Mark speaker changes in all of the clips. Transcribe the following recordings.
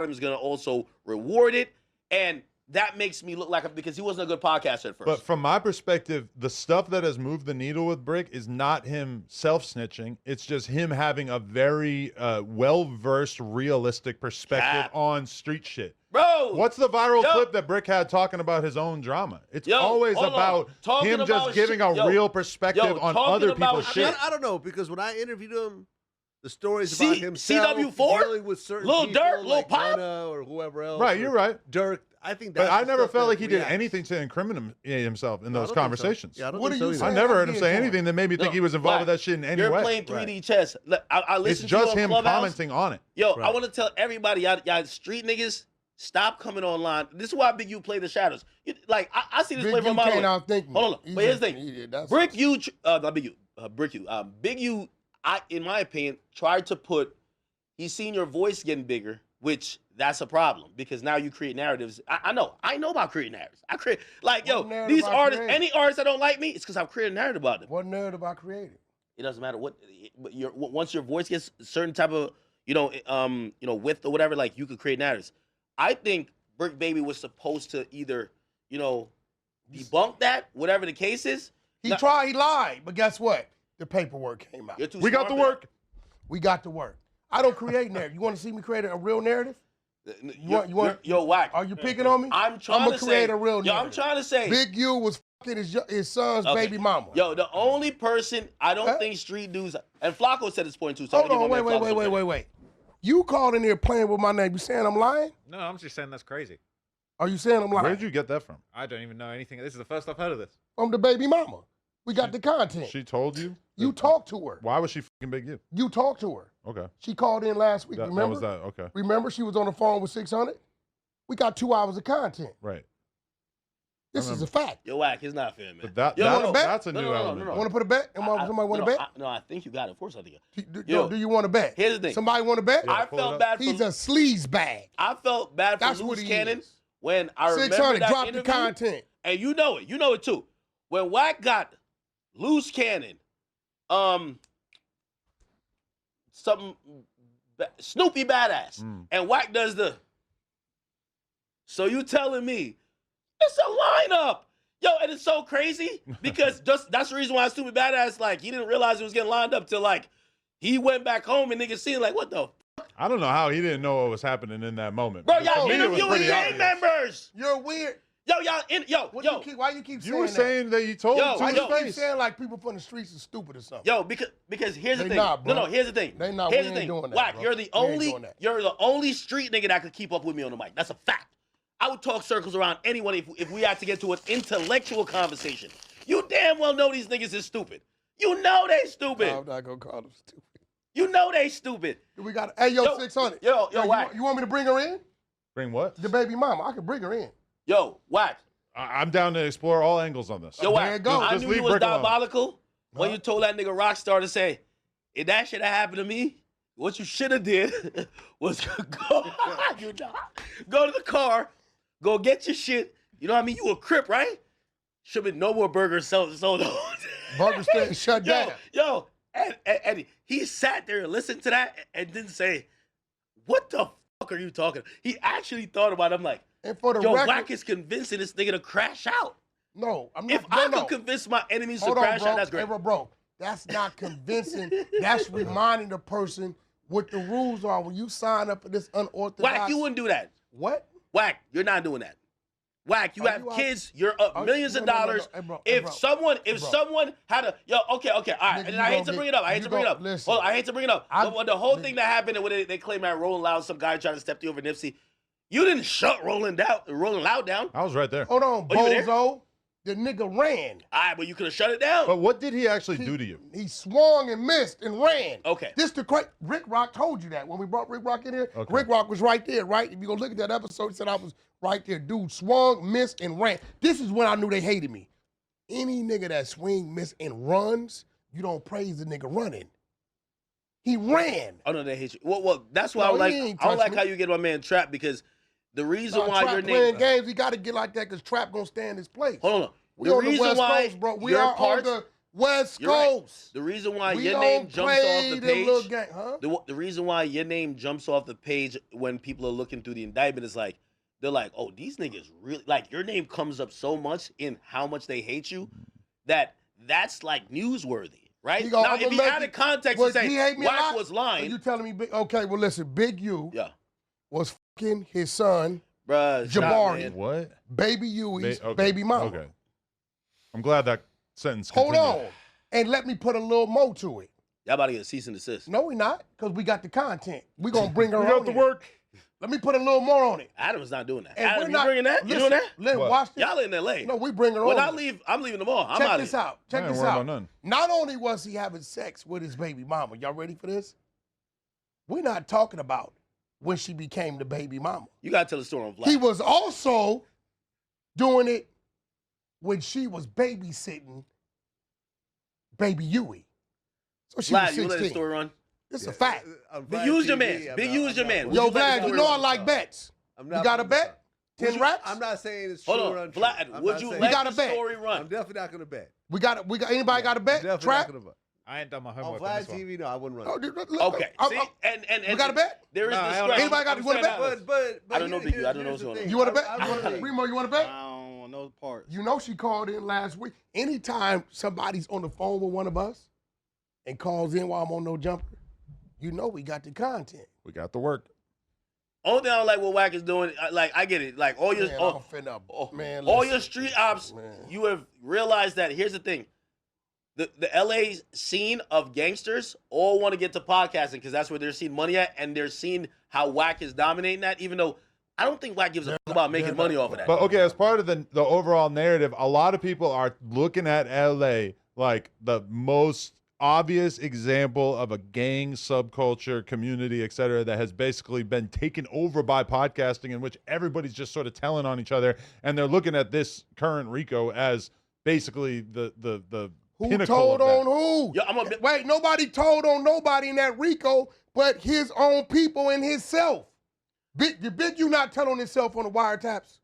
Speaker 1: him is going to also reward it. And that makes me look like because he wasn't a good podcaster at first.
Speaker 2: But from my perspective, the stuff that has moved the needle with Brick is not him self-snitching. It's just him having a very well-versed, realistic perspective on street shit.
Speaker 1: Bro,
Speaker 2: what's the viral clip that Brick had talking about his own drama? It's always about him just giving a real perspective on other people's shit.
Speaker 3: I don't know, because when I interviewed him, the stories about himself
Speaker 1: CW4,
Speaker 3: dealing with certain
Speaker 1: Lil
Speaker 3: people,
Speaker 1: Durk, Lil
Speaker 3: like
Speaker 1: Pop,
Speaker 3: Gunna or whoever else.
Speaker 2: Right, you're right.
Speaker 3: Dirk, I think that's.
Speaker 2: But I never felt like he did anything to incriminate himself in those conversations.
Speaker 3: So. Yeah, I don't think so
Speaker 2: I never heard him say anything that made me think he was involved with that shit in any way.
Speaker 1: You're playing 3D chess. I listen
Speaker 2: it's just
Speaker 1: to you on
Speaker 2: him
Speaker 1: Clubhouse.
Speaker 2: commenting on it.
Speaker 1: Yo, I want to tell everybody, y'all street niggas, stop coming online. This is why Big U play the shadows. I see this play from my way. Hold on, but here's the thing. Brick U, not Big U, Brick U. Big U, in my opinion, tried to put. He's seen your voice getting bigger, which that's a problem because now you create narratives. I know about creating narratives. I create these artists. Any artists that don't like me, it's because I've created a narrative about them.
Speaker 4: What narrative I created?
Speaker 1: It doesn't matter what. Once your voice gets a certain type of width or whatever, like you could create narratives. I think Brick Baby was supposed to either debunk that, whatever the case is.
Speaker 4: He lied, but guess what? The paperwork came out.
Speaker 2: We got the work.
Speaker 4: We got the work. I don't create narrative. You want to see me create a real narrative?
Speaker 1: Yo, Whack.
Speaker 4: Are you picking on me?
Speaker 1: I'm trying to
Speaker 4: create a real narrative.
Speaker 1: I'm trying to say.
Speaker 4: Big U was fucking his son's baby mama.
Speaker 1: Yo, the only person I don't think street dudes, and Flacco said this point too. So
Speaker 4: hold on, wait. You called in here playing with my name. You saying I'm lying?
Speaker 5: No, I'm just saying that's crazy.
Speaker 4: Are you saying I'm lying?
Speaker 2: Where did you get that from?
Speaker 5: I don't even know anything. This is the first I've heard of this.
Speaker 4: From the baby mama. We got the content.
Speaker 2: She told you?
Speaker 4: You talked to her.
Speaker 2: Why was she fucking Big U?
Speaker 4: You talked to her.
Speaker 2: Okay.
Speaker 4: She called in last week, remember?
Speaker 2: That was that, okay.
Speaker 4: Remember she was on the phone with 600? We got 2 hours of content.
Speaker 2: Right.
Speaker 4: This is a fact.
Speaker 1: Yo, Whack, it's not fair, man.
Speaker 2: But that's a new element.
Speaker 4: Want to put a bet? Somebody want to bet?
Speaker 1: No, I think you got it. Of course I think.
Speaker 4: Do you want to bet?
Speaker 1: Here's the thing.
Speaker 4: Somebody want to bet?
Speaker 1: I felt bad for...
Speaker 4: He's a sleaze bag.
Speaker 1: I felt bad for Loose Cannon when I remember
Speaker 4: 600,
Speaker 1: that
Speaker 4: drop
Speaker 1: interview.
Speaker 4: the content.
Speaker 1: And you know it. You know it too. When Whack got Loose Cannon, something Snoopy Badass, and Whack does the. So you telling me it's a lineup, yo? And it's so crazy because that's the reason why Snoopy Badass he didn't realize he was getting lined up till he went back home and niggas seen what the.
Speaker 2: I don't know how he didn't know what was happening in that moment.
Speaker 1: Bro, y'all interviewing gang members.
Speaker 4: You're weird. Why you keep saying that?
Speaker 2: You were saying that you told him
Speaker 4: why
Speaker 2: to his
Speaker 4: you keep
Speaker 2: face.
Speaker 4: saying like people from the streets are stupid or something?
Speaker 1: Yo, because here's the thing.
Speaker 4: Not, bro.
Speaker 1: No, here's the thing.
Speaker 4: They not.
Speaker 1: Here's
Speaker 4: we
Speaker 1: the
Speaker 4: ain't
Speaker 1: thing.
Speaker 4: doing that,
Speaker 1: Whack,
Speaker 4: bro.
Speaker 1: you're the only street nigga that could keep up with me on the mic. That's a fact. I would talk circles around anyone if we had to get to an intellectual conversation. You damn well know these niggas is stupid. You know they stupid.
Speaker 4: I'm not gonna call them stupid.
Speaker 1: You know they stupid.
Speaker 4: We got 600.
Speaker 1: Yo, Whack.
Speaker 4: You want me to bring her in?
Speaker 2: Bring what?
Speaker 4: The baby mama. I can bring her in.
Speaker 1: Yo, Whack.
Speaker 2: I'm down to explore all angles on this.
Speaker 1: Yo, Whack. I knew you was
Speaker 2: Brick
Speaker 1: diabolical when you told that nigga Rockstar to say, if that shit had happened to me, what you should have did was go to the car, go get your shit. You know what I mean? You a Crip, right? Should be no more burgers sold.
Speaker 4: Burger stand shut down.
Speaker 1: Yo, and he sat there and listened to that and didn't say, what the fuck are you talking? He actually thought about it. I'm like,
Speaker 4: and for the
Speaker 1: record, Whack is convincing this nigga to crash out.
Speaker 4: No, I'm not.
Speaker 1: If I could convince my enemies to crash out, that's great.
Speaker 4: Hey, bro, that's not convincing. That's reminding the person what the rules are when you sign up for this unorthodox.
Speaker 1: Whack, you wouldn't do that.
Speaker 4: What?
Speaker 1: Whack, you're not doing that. Whack, you have kids. You're up millions of dollars. If someone had a okay, all right. And I hate to bring it up.
Speaker 4: Listen,
Speaker 1: Hold on, I hate to bring it up. The whole thing that happened when they claimed that Rolling Loud, some guy tried to step you over Nipsey. You didn't shut Rolling Loud down.
Speaker 2: I was right there.
Speaker 4: Hold on, bozo. The nigga ran.
Speaker 1: All right, but you could have shut it down.
Speaker 2: But what did he actually do to you?
Speaker 4: He swung and missed and ran.
Speaker 1: Okay.
Speaker 4: Rick Rock told you that when we brought Rick Rock in here.
Speaker 2: Okay.
Speaker 4: Rick Rock was right there, right? If you go look at that episode, he said I was right there. Dude swung, missed, and ran. This is when I knew they hated me. Any nigga that swing, miss, and runs, you don't praise the nigga running. He ran.
Speaker 1: Oh no, they hate you. Well, that's why I like how you get my man Trap, because the reason why
Speaker 4: Trap
Speaker 1: your
Speaker 4: playing
Speaker 1: name
Speaker 4: games, he got to get like that because Trap gonna stand his place.
Speaker 1: Hold on.
Speaker 4: We on the West Coast, bro. We are West
Speaker 1: You're right.
Speaker 4: Coast.
Speaker 1: The reason why
Speaker 4: We
Speaker 1: your
Speaker 4: don't
Speaker 1: name jumps
Speaker 4: play
Speaker 1: off the
Speaker 4: them little
Speaker 1: page,
Speaker 4: gang- huh?
Speaker 1: the reason why your name jumps off the page when people are looking through the indictment is like, they're like, oh, these niggas really, like, your name comes up so much in how much they hate you that's like newsworthy, right?
Speaker 4: He go,
Speaker 1: Now,
Speaker 4: "I'm
Speaker 1: if
Speaker 4: gonna
Speaker 1: he
Speaker 4: make
Speaker 1: added
Speaker 4: it-
Speaker 1: context
Speaker 4: but
Speaker 1: and say,
Speaker 4: he hate me a
Speaker 1: Wack
Speaker 4: lot?
Speaker 1: was
Speaker 4: So
Speaker 1: lying,
Speaker 4: you telling me, okay, well, listen, Big U
Speaker 1: yeah,
Speaker 4: was fucking his son,
Speaker 1: bruh, stop,
Speaker 4: Jabari.
Speaker 1: man.
Speaker 2: What?
Speaker 4: Baby Huey's
Speaker 2: Okay,
Speaker 4: baby mama.
Speaker 2: Okay. I'm glad that sentence
Speaker 4: Hold
Speaker 2: continued.
Speaker 4: on. And let me put a little more to it.
Speaker 1: Y'all about to get a cease and desist.
Speaker 4: No, we not, because we got the content. We going to bring her
Speaker 2: We
Speaker 4: on
Speaker 2: got the
Speaker 4: here.
Speaker 2: work.
Speaker 4: Let me put a little more on it.
Speaker 1: Adam's not doing that.
Speaker 4: And
Speaker 1: Adam,
Speaker 4: we're
Speaker 1: you
Speaker 4: not-
Speaker 1: bringing that? You
Speaker 4: listen,
Speaker 1: doing that?
Speaker 4: Listen,
Speaker 2: What?
Speaker 4: watch this.
Speaker 1: Y'all in L.A.
Speaker 4: No, we bring her
Speaker 1: When
Speaker 4: on.
Speaker 1: I leave, I'm leaving tomorrow. I'm
Speaker 4: Check
Speaker 1: out
Speaker 4: this
Speaker 1: of here.
Speaker 4: out. Check
Speaker 2: I ain't
Speaker 4: this
Speaker 2: worried
Speaker 4: out.
Speaker 2: about none.
Speaker 4: Not only was he having sex with his baby mama, y'all ready for this? We're not talking about when she became the baby mama.
Speaker 1: You got to tell the story on Vlad.
Speaker 4: He was also doing it when she was babysitting baby Huey. So she
Speaker 1: Vlad,
Speaker 4: was
Speaker 1: you let the
Speaker 4: 16.
Speaker 1: story run?
Speaker 4: This is a fact.
Speaker 1: Big use your man. Big use your man.
Speaker 4: Yo,
Speaker 1: Would you let
Speaker 4: Vlad,
Speaker 1: the
Speaker 4: you
Speaker 1: story
Speaker 4: know I
Speaker 1: run?
Speaker 4: like bets.
Speaker 3: I'm
Speaker 4: You
Speaker 3: not
Speaker 4: got a
Speaker 3: putting this
Speaker 4: bet?
Speaker 3: out.
Speaker 4: 10 racks?
Speaker 3: I'm not saying it's true
Speaker 1: Hold
Speaker 3: or
Speaker 1: on,
Speaker 3: untrue.
Speaker 1: Vlad,
Speaker 3: I'm
Speaker 1: would
Speaker 3: not
Speaker 1: you
Speaker 3: saying-
Speaker 1: let
Speaker 4: got a
Speaker 1: the
Speaker 4: bet.
Speaker 1: story
Speaker 3: I'm
Speaker 1: run?
Speaker 3: definitely not gonna bet.
Speaker 4: We got anybody got a bet?
Speaker 3: Definitely
Speaker 4: Trap?
Speaker 3: not gonna bet.
Speaker 5: I ain't done my
Speaker 3: On
Speaker 5: homework on
Speaker 3: Vlad
Speaker 5: this one.
Speaker 3: TV, no, I wouldn't run.
Speaker 4: Oh,
Speaker 3: it.
Speaker 4: dude,
Speaker 1: Okay.
Speaker 4: I'm-
Speaker 1: See,
Speaker 4: I'm-
Speaker 1: and
Speaker 4: we got a bet?
Speaker 1: There is
Speaker 5: No, I don't know.
Speaker 1: discretion.
Speaker 4: Anybody got- you want a bet?
Speaker 3: But
Speaker 1: I don't know, Big U. I don't know
Speaker 3: here's the
Speaker 1: what's going on.
Speaker 3: thing.
Speaker 4: You want to bet?
Speaker 3: I wanna-
Speaker 4: Remo, you want to bet?
Speaker 6: I don't know the parts.
Speaker 4: You know she called in last week. Anytime somebody's on the phone with one of us and calls in while I'm on No Jumper, you know we got the content.
Speaker 2: We got the work.
Speaker 1: Only thing I don't like what Wack is doing, like, I get it. Like, all your,
Speaker 4: Man,
Speaker 1: all,
Speaker 4: I'm finna, man,
Speaker 1: all
Speaker 4: listen.
Speaker 1: your street ops,
Speaker 4: Man.
Speaker 1: you have realized that, here's the thing. The LA scene of gangsters all want to get to podcasting because that's where they're seeing money at, and they're seeing how Wack is dominating that, even though I don't think Wack gives a fuck about making money off of that.
Speaker 2: But okay, as part of the overall narrative, a lot of people are looking at LA like the most obvious example of a gang subculture community, et cetera, that has basically been taken over by podcasting, in which everybody's just sort of telling on each other, and they're looking at this current Rico as basically the
Speaker 4: Who
Speaker 2: pinnacle
Speaker 4: told
Speaker 2: of that.
Speaker 4: on who?
Speaker 1: Yo, I'm a bit-
Speaker 4: Wait, nobody told on nobody in that Rico but his own people and himself. Did Big U not tell on himself on the wiretaps?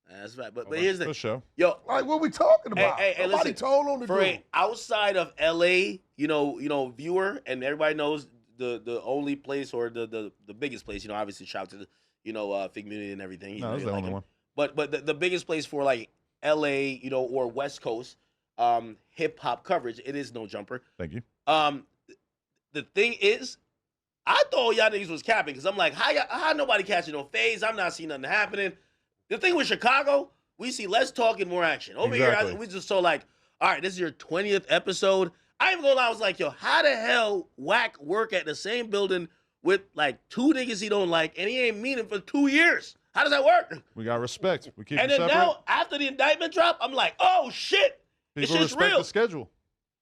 Speaker 1: That's right. But here's the
Speaker 2: For
Speaker 1: thing.
Speaker 2: sure.
Speaker 1: Yo,
Speaker 4: Like, what we talking about?
Speaker 1: Hey,
Speaker 4: nobody
Speaker 1: listen,
Speaker 4: told on the
Speaker 1: for
Speaker 4: dude.
Speaker 1: a outside of LA, viewer, and everybody knows the only place or the biggest place, obviously shout out to the Fig Community and everything.
Speaker 2: No, that's the only one.
Speaker 1: But the biggest place for like LA, or West Coast hip hop coverage, it is No Jumper.
Speaker 2: Thank you.
Speaker 1: The thing is, I thought y'all niggas was capping because I'm like, how nobody catching no phase? I'm not seeing nothing happening. The thing with Chicago, we see less talk and more action. Over
Speaker 2: Exactly.
Speaker 1: here, we just saw like, all right, this is your 20th episode. I ain't even gonna lie, I was like, yo, how the hell Wack work at the same building with like two niggas he don't like and he ain't meeting for 2 years? How does that work?
Speaker 2: We got respect. We keep
Speaker 1: And
Speaker 2: it
Speaker 1: then
Speaker 2: separate.
Speaker 1: now, after the indictment drop, I'm like, oh shit, this
Speaker 2: People
Speaker 1: shit's
Speaker 2: respect
Speaker 1: real.
Speaker 2: the schedule.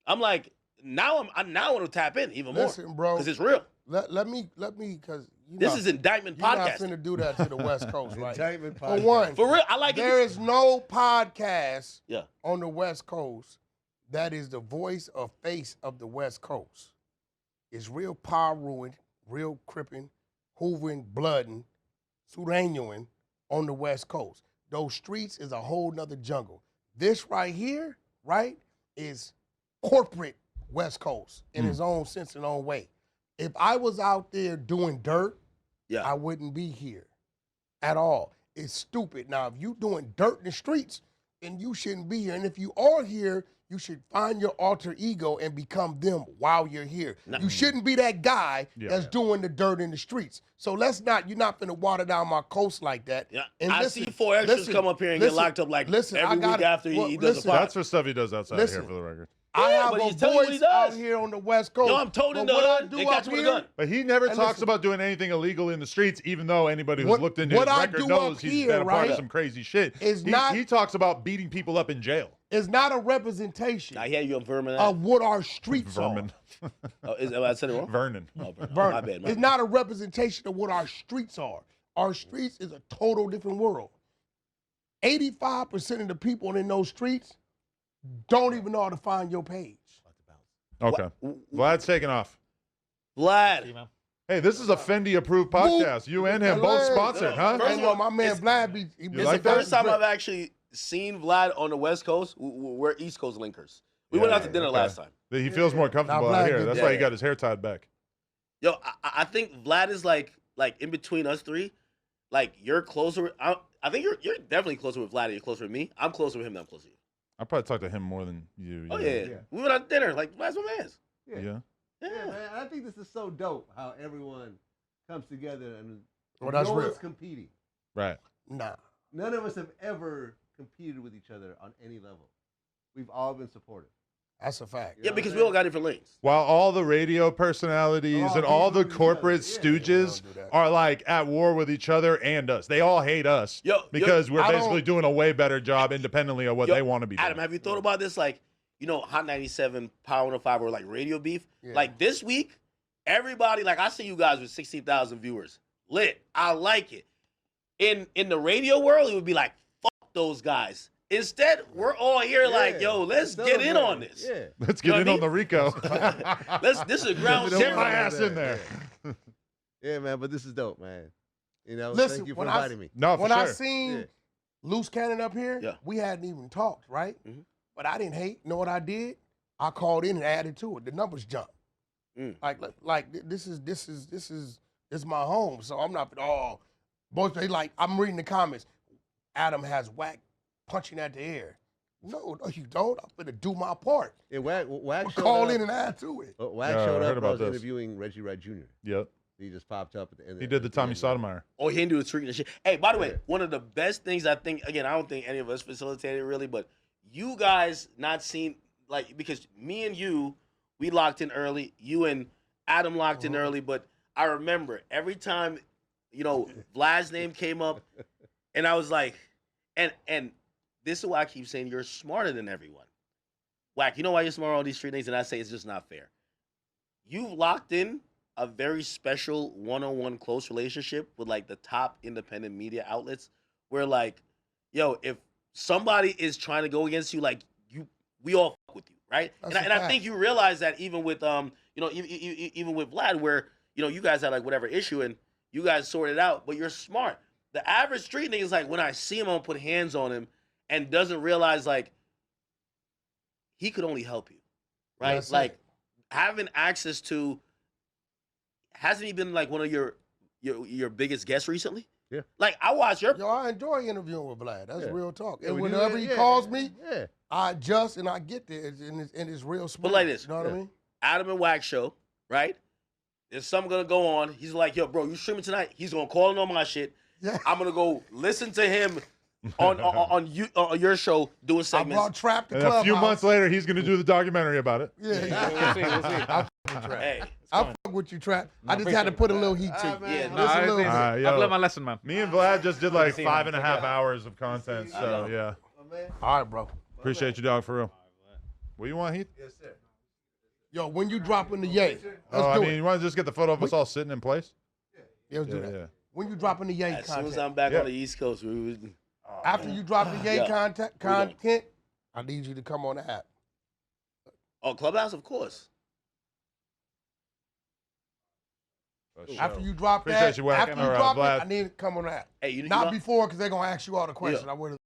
Speaker 1: I'm like, now I want to tap in even more.
Speaker 4: Listen, bro.
Speaker 1: Because it's real.
Speaker 4: Let me, because
Speaker 1: This is indictment
Speaker 4: you're not
Speaker 1: podcasting.
Speaker 4: finna do that to the West Coast, right?
Speaker 3: Indictment
Speaker 4: For
Speaker 3: podcast.
Speaker 4: one,
Speaker 1: For real, I like
Speaker 4: there
Speaker 1: it.
Speaker 4: is no podcast
Speaker 1: Yeah.
Speaker 4: on the West Coast that is the voice or face of the West Coast. It's real power ruined, real cripping, hoovering, blooding, Suranian on the West Coast. Those streets is a whole nother jungle. This right here, right, is corporate West Coast in its own sense and own way. If I was out there doing dirt,
Speaker 1: Yeah.
Speaker 4: I wouldn't be here at all. It's stupid. Now, if you doing dirt in the streets, then you shouldn't be here. And if you are here, you should find your alter ego and become them while you're here. You shouldn't be that guy that's doing the dirt in the streets. So you're not finna water down my coast like that.
Speaker 1: Yeah.
Speaker 4: And
Speaker 1: I
Speaker 4: listen,
Speaker 1: see 4 extras
Speaker 4: listen,
Speaker 1: come up here and get
Speaker 4: listen,
Speaker 1: locked up like
Speaker 4: listen,
Speaker 1: every
Speaker 4: I
Speaker 1: week
Speaker 4: gotta-
Speaker 1: after
Speaker 4: well,
Speaker 1: he does a
Speaker 4: listen,
Speaker 1: pod.
Speaker 2: That's for stuff he does outside
Speaker 4: Listen.
Speaker 2: here, for the record.
Speaker 4: I
Speaker 1: Yeah,
Speaker 4: have
Speaker 1: but
Speaker 4: a
Speaker 1: he's telling you what he
Speaker 4: voice out
Speaker 1: does.
Speaker 4: here on the West Coast.
Speaker 1: Yo, I'm told in
Speaker 4: But
Speaker 1: the
Speaker 4: what I
Speaker 1: hood,
Speaker 4: do
Speaker 1: they
Speaker 4: up
Speaker 1: catch him with a
Speaker 4: here-
Speaker 1: gun.
Speaker 2: But he never
Speaker 4: And
Speaker 2: talks
Speaker 4: listen,
Speaker 2: about doing anything illegal in the streets, even though anybody who's
Speaker 4: What-
Speaker 2: looked into his
Speaker 4: what I
Speaker 2: record
Speaker 4: do
Speaker 2: knows
Speaker 4: up
Speaker 2: he's
Speaker 4: here,
Speaker 2: been a part of
Speaker 4: right,
Speaker 2: some crazy shit.
Speaker 4: is
Speaker 2: he,
Speaker 4: not-
Speaker 2: he talks about beating people up in jail.
Speaker 4: It's not a representation
Speaker 1: I hear you on Vermin.
Speaker 4: of what our streets
Speaker 2: Vermin.
Speaker 4: are.
Speaker 1: I said it wrong?
Speaker 2: Vernon.
Speaker 1: Oh, Vermin.
Speaker 4: Vernon.
Speaker 1: My bad.
Speaker 4: It's not a representation of what our streets are. Our streets is a total different world. 85% of the people in those streets don't even know how to find your page.
Speaker 2: Okay. Vlad's taking off.
Speaker 1: Vlad.
Speaker 2: Hey, this is a Fendi-approved podcast. You and him both sponsored, huh?
Speaker 1: First
Speaker 4: I
Speaker 1: of
Speaker 4: know
Speaker 1: all,
Speaker 4: my man Vlad
Speaker 1: it's
Speaker 2: like
Speaker 1: the
Speaker 2: that?
Speaker 1: first time I've actually seen Vlad on the West Coast. We're East Coast linkers. We went out to dinner last time.
Speaker 2: He feels more comfortable out here. That's why he got his hair tied back.
Speaker 1: Yo, I think Vlad is like in between us three. Like you're closer. I think you're definitely closer with Vlad. You're closer with me. I'm closer with him than I'm closer with you.
Speaker 2: I probably talk to him more than you.
Speaker 1: Oh yeah. We went out to dinner. Like Vlad's my man.
Speaker 2: Yeah,
Speaker 3: man. I think this is so dope how everyone comes together and
Speaker 4: that's
Speaker 3: no
Speaker 4: real.
Speaker 3: one's competing.
Speaker 2: Right.
Speaker 4: Nah.
Speaker 3: None of us have ever competed with each other on any level. We've all been supportive.
Speaker 4: That's a fact.
Speaker 1: Yeah, because we all got different lanes.
Speaker 2: While all the radio personalities and all the corporate stooges are like at war with each other and us. They all hate us because we're basically doing a way better job independently of what they want to be doing.
Speaker 1: Adam, have you thought about this? Like, Hot 97, Power 105 or like radio beef? Yeah. Like this week, everybody, like I see you guys with 16,000 viewers. Lit. I like it. In the radio world, it would be like, fuck those guys. Instead, we're all here like, yo, let's get in on this.
Speaker 2: Yeah. Let's get in on the Rico.
Speaker 1: This is ground zero.
Speaker 2: Get my ass in there.
Speaker 3: Yeah, man, but this is dope, man.
Speaker 4: Listen,
Speaker 3: thank you for inviting me.
Speaker 2: No, for
Speaker 4: when
Speaker 2: sure.
Speaker 4: I seen Loose Cannon up here, we hadn't even talked, right?
Speaker 1: Mm-hmm.
Speaker 4: But I didn't hate. Know what I did? I called in and added to it. The numbers jumped. Like this is my home. So I'm not both they like I'm reading the comments. Adam has whack punching at the air. No, you don't. I'm gonna do my part.
Speaker 3: Yeah, Wack
Speaker 4: call in and add to it.
Speaker 3: Wack showed up. I was interviewing Reggie Wright Jr.
Speaker 2: Yep.
Speaker 3: He just popped up at the end.
Speaker 2: He did the Tommy Sotomayor.
Speaker 1: Oh, he didn't do the treating and shit. Hey, by the way, one of the best things I think, again, I don't think any of us facilitated really, but you guys not seen, like, because me and you, we locked in early. You and Adam locked in early, but I remember every time, Vlad's name came up, and I was like, and this is why I keep saying you're smarter than everyone. Wack, you know why you're smarter on all these street names? And I say it's just not fair. You've locked in a very special one-on-one close relationship with like the top independent media outlets where like, yo, if somebody is trying to go against you, like we all fuck with you, right? And I think you realize that even with even with Vlad, where you guys had like whatever issue and you guys sorted it out, but you're smart. The average street nigga is like, when I see him, I'm gonna put hands on him, and doesn't realize like he could only help you, right?
Speaker 4: That's
Speaker 1: like having access to. Hasn't he been like one of your biggest guests recently?
Speaker 3: Yeah.
Speaker 1: Like I watch your.
Speaker 4: Yo, I enjoy interviewing with Vlad. That's real talk. And whenever he calls me, I adjust and I get there, and it's real smart.
Speaker 1: But like this,
Speaker 4: you know what I mean?
Speaker 1: Adam and Wax show, right? There's something gonna go on. He's like, yo, bro, you streaming tonight? He's gonna call in on my shit. Yeah. I'm gonna go listen to him on your show doing segments.
Speaker 4: I brought Trap to
Speaker 2: and
Speaker 4: Clubhouse.
Speaker 2: a few months later, he's gonna do the documentary about it.
Speaker 4: Yeah.
Speaker 5: We'll see.
Speaker 1: Hey,
Speaker 4: I fuck with you, Trap. I just had to put a little heat to you.
Speaker 1: Yeah,
Speaker 5: I've learned my lesson, man.
Speaker 2: Me and Vlad just did like 5.5 hours of content, so yeah.
Speaker 4: All right, bro.
Speaker 2: Appreciate you, dog, for real. What you want, Heath?
Speaker 3: Yes, sir.
Speaker 4: Yo, when you dropping the yay,
Speaker 2: I mean, you want to just get the photo of us all sitting in place?
Speaker 4: Yeah, let's do that. Yeah. When you dropping the yay
Speaker 1: as
Speaker 4: content.
Speaker 1: soon as I'm back on the East Coast,
Speaker 4: after you drop the yay content, I need you to come on the app.
Speaker 1: Oh, Clubhouse, of course.
Speaker 4: After you drop
Speaker 2: Appreciate
Speaker 4: that,
Speaker 2: you, Wack.
Speaker 4: after you drop it, I need to come on the app.
Speaker 1: Hey,
Speaker 4: Not before, because they're going to ask you all the questions. I would have